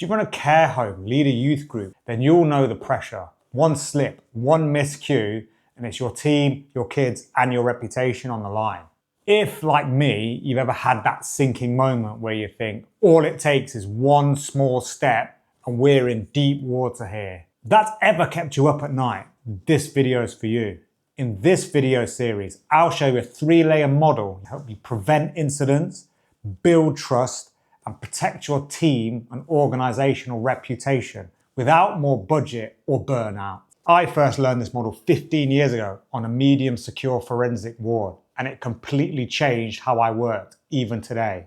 you run a care home, lead a youth group, then you'll know the pressure. One slip, one miscue, and it's your team, your kids, and your reputation on the line. If, like me, you've ever had that sinking moment where you think, all it takes is one small step and we're in deep water here. If that's ever kept you up at night, this video is for you. In this video series, I'll show you a 3-layer model to help you prevent incidents, build trust, and protect your team and organizational reputation without more budget or burnout. I first learned this model 15 years ago on a medium secure forensic ward, and it completely changed how I worked, even today.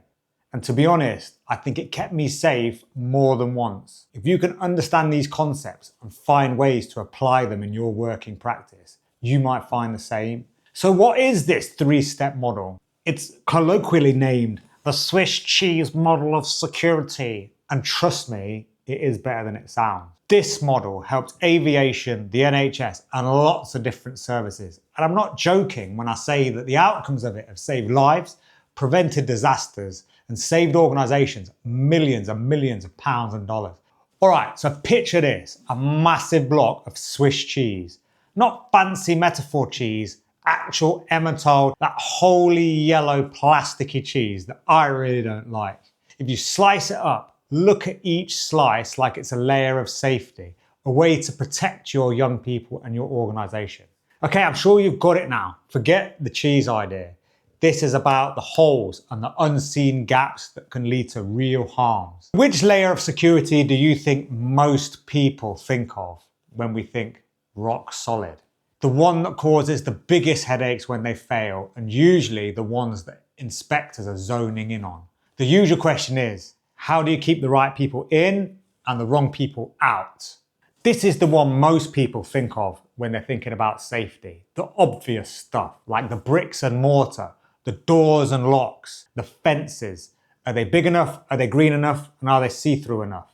And to be honest, I think it kept me safe more than once. If you can understand these concepts and find ways to apply them in your working practice, you might find the same. So what is this 3-step model? It's colloquially named the Swiss cheese model of security. And trust me, it is better than it sounds. This model helps aviation, the NHS, and lots of different services. And I'm not joking when I say that the outcomes of it have saved lives, prevented disasters, and saved organizations millions and millions of pounds and dollars. All right, so picture this, a massive block of Swiss cheese. Not fancy metaphor cheese, actual Emmental, that holy yellow plasticky cheese that I really don't like. If you slice it up, look at each slice like it's a layer of safety, a way to protect your young people and your organization. Okay, I'm sure you've got it now. Forget the cheese idea. This is about the holes and the unseen gaps that can lead to real harms. Which layer of security do you think most people think of when we think rock solid? The one that causes the biggest headaches when they fail, and usually the ones that inspectors are zoning in on. The usual question is, how do you keep the right people in and the wrong people out? This is the one most people think of when they're thinking about safety. The obvious stuff, like the bricks and mortar, the doors and locks, the fences. Are they big enough? Are they green enough? And are they see-through enough?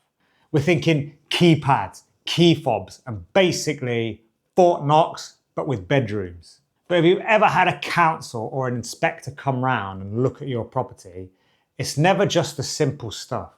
We're thinking keypads, key fobs, and basically Fort Knox, but with bedrooms. But if you've ever had a council or an inspector come round and look at your property, it's never just the simple stuff.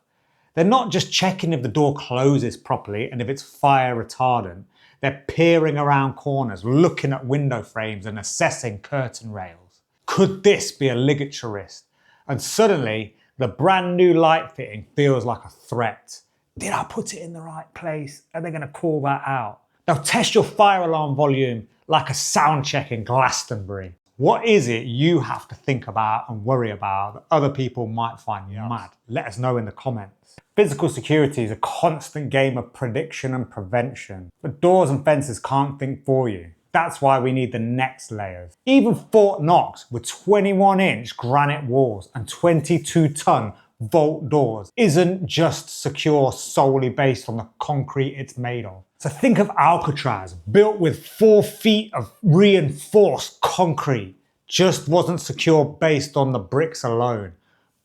They're not just checking if the door closes properly and if it's fire retardant. They're peering around corners, looking at window frames and assessing curtain rails. Could this be a ligaturist? And suddenly, the brand new light fitting feels like a threat. Did I put it in the right place? Are they going to call that out? Now test your fire alarm volume like a sound check in Glastonbury. What is it you have to think about and worry about that other people might find mad? Let us know in the comments. Physical security is a constant game of prediction and prevention, but doors and fences can't think for you. That's why we need the next layers. Even Fort Knox with 21-inch granite walls and 22-ton vault doors isn't just secure solely based on the concrete it's made of. So think of Alcatraz, built with 4 feet of reinforced concrete, just wasn't secure based on the bricks alone.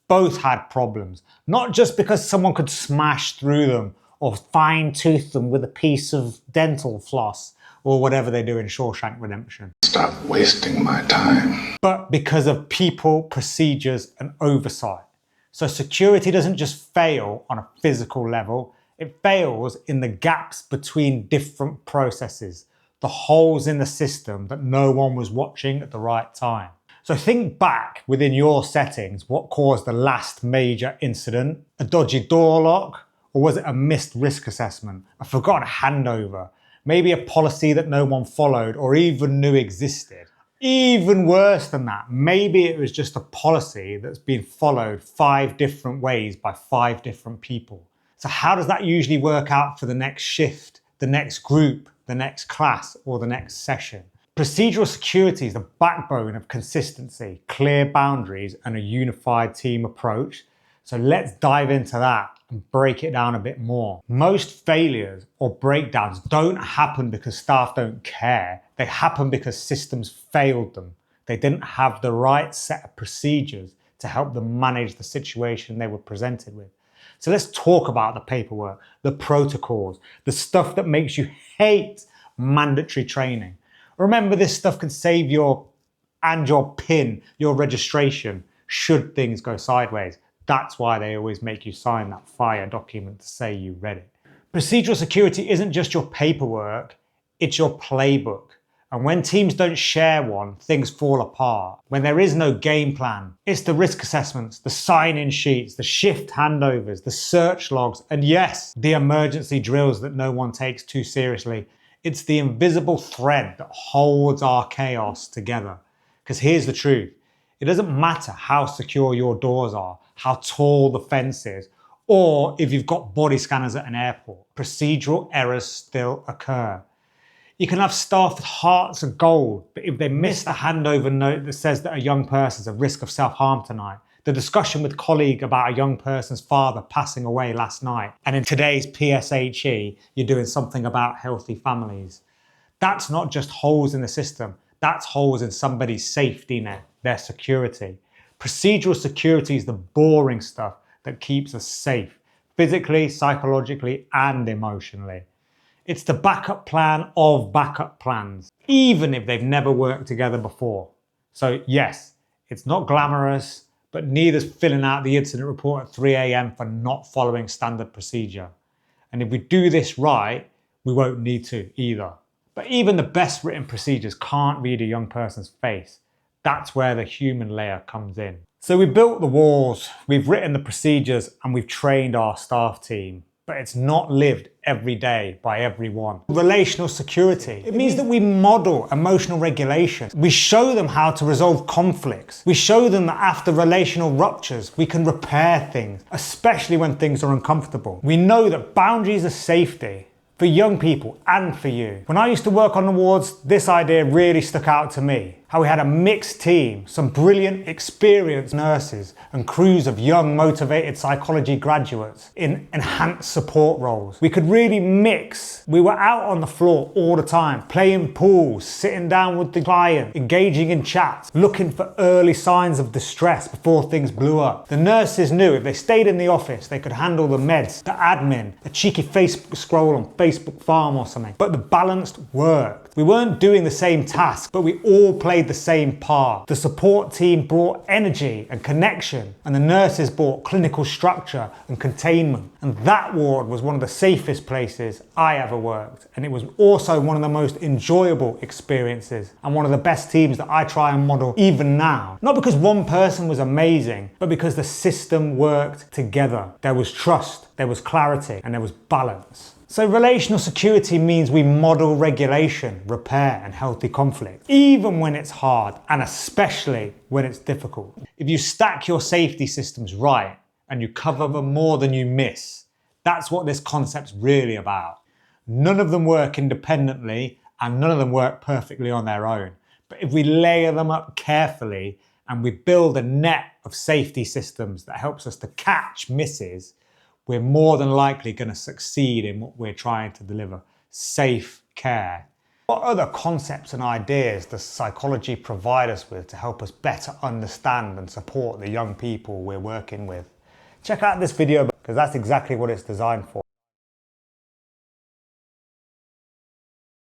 Both had problems, not just because someone could smash through them or fine-tooth them with a piece of dental floss or whatever they do in Shawshank Redemption. Stop wasting my time. But because of people, procedures, and oversight. So security doesn't just fail on a physical level, it fails in the gaps between different processes, the holes in the system that no one was watching at the right time. So think back within your settings, what caused the last major incident? A dodgy door lock? Or was it a missed risk assessment? A forgotten handover? Maybe a policy that no one followed or even knew existed? Even worse than that, maybe it was just a policy that's been followed 5 different ways by 5 different people. So how does that usually work out for the next shift, the next group, the next class, or the next session? Procedural security is the backbone of consistency, clear boundaries, and a unified team approach. So let's dive into that and break it down a bit more. Most failures or breakdowns don't happen because staff don't care. They happen because systems failed them. They didn't have the right set of procedures to help them manage the situation they were presented with. So let's talk about the paperwork, the protocols, the stuff that makes you hate mandatory training. Remember, this stuff can save your PIN, your registration, should things go sideways. That's why they always make you sign that fire document to say you read it. Procedural security isn't just your paperwork, it's your playbook. And when teams don't share one, things fall apart. When there is no game plan, it's the risk assessments, the sign-in sheets, the shift handovers, the search logs, and yes, the emergency drills that no one takes too seriously. It's the invisible thread that holds our chaos together. Because here's the truth. It doesn't matter how secure your doors are, how tall the fence is, or if you've got body scanners at an airport. Procedural errors still occur. You can have staff with hearts of gold, but if they miss the handover note that says that a young person's at risk of self-harm tonight, the discussion with colleague about a young person's father passing away last night, and in today's PSHE, you're doing something about healthy families. That's not just holes in the system, that's holes in somebody's safety net, their security. Procedural security is the boring stuff that keeps us safe, physically, psychologically, and emotionally. It's the backup plan of backup plans, even if they've never worked together before. So yes, it's not glamorous, but neither's filling out the incident report at 3 a.m. for not following standard procedure. And if we do this right, we won't need to either. But even the best written procedures can't read a young person's face. That's where the human layer comes in. So we've built the walls, we've written the procedures, and we've trained our staff team. But it's not lived every day by everyone. Relational security. It means that we model emotional regulation. We show them how to resolve conflicts. We show them that after relational ruptures, we can repair things, especially when things are uncomfortable. We know that boundaries are safety for young people and for you. When I used to work on the wards, this idea really stuck out to me. How we had a mixed team, some brilliant, experienced nurses and crews of young, motivated psychology graduates in enhanced support roles. We could really mix. We were out on the floor all the time, playing pools, sitting down with the client, engaging in chats, looking for early signs of distress before things blew up. The nurses knew if they stayed in the office, they could handle the meds, the admin, a cheeky Facebook scroll on Facebook Farm or something. But the balanced worked. We weren't doing the same task, but we all played the same part. The support team brought energy and connection, and the nurses brought clinical structure and containment. And that ward was one of the safest places I ever worked. And it was also one of the most enjoyable experiences and one of the best teams that I try and model even now. Not because one person was amazing, but because the system worked together. There was trust, there was clarity, and there was balance. So relational security means we model regulation, repair, and healthy conflict, even when it's hard, and especially when it's difficult. If you stack your safety systems right, and you cover them more than you miss, that's what this concept's really about. None of them work independently, and none of them work perfectly on their own. But if we layer them up carefully, and we build a net of safety systems that helps us to catch misses, we're more than likely going to succeed in what we're trying to deliver, safe care. What other concepts and ideas does psychology provide us with to help us better understand and support the young people we're working with? Check out this video because that's exactly what it's designed for.